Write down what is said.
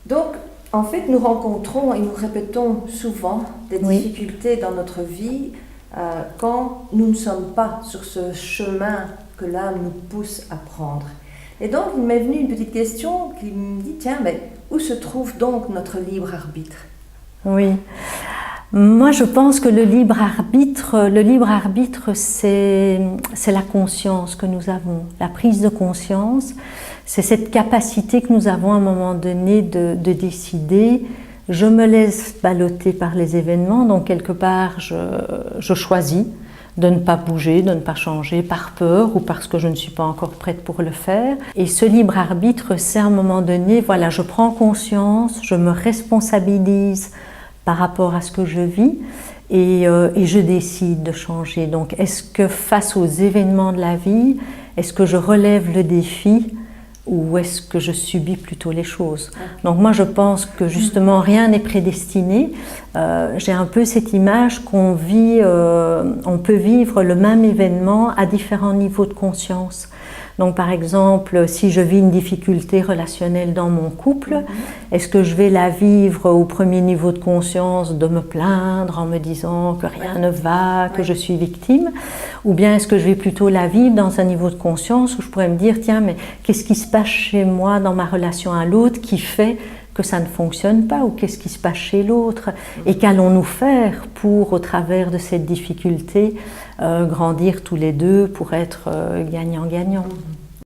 Donc, en fait, nous rencontrons et nous répétons souvent des difficultés dans notre vie quand nous ne sommes pas sur ce chemin que l'âme nous pousse à prendre. Et donc, il m'est venu une petite question qui me dit, tiens, mais où se trouve donc notre libre arbitre? Oui. Moi, je pense que le libre arbitre, c'est la conscience que nous avons, la prise de conscience. C'est cette capacité que nous avons à un moment donné de décider. Je me laisse balloter par les événements, donc quelque part, je choisis de ne pas bouger, de ne pas changer par peur ou parce que je ne suis pas encore prête pour le faire. Et ce libre arbitre, c'est à un moment donné, voilà, je prends conscience, je me responsabilise par rapport à ce que je vis et je décide de changer. Donc, est-ce que face aux événements de la vie, est-ce que je relève le défi ou est-ce que je subis plutôt les choses? Donc moi je pense que justement rien n'est prédestiné. J'ai un peu cette image qu'on vit, on peut vivre le même événement à différents niveaux de conscience. Donc par exemple, si je vis une difficulté relationnelle dans mon couple, est-ce que je vais la vivre au premier niveau de conscience, de me plaindre en me disant que rien ne va, que je suis victime, ou bien est-ce que je vais plutôt la vivre dans un niveau de conscience où je pourrais me dire, tiens, mais qu'est-ce qui se passe chez moi dans ma relation à l'autre qui fait que ça ne fonctionne pas, ou qu'est-ce qui se passe chez l'autre, et qu'allons-nous faire pour, au travers de cette difficulté, grandir tous les deux pour être gagnant-gagnant.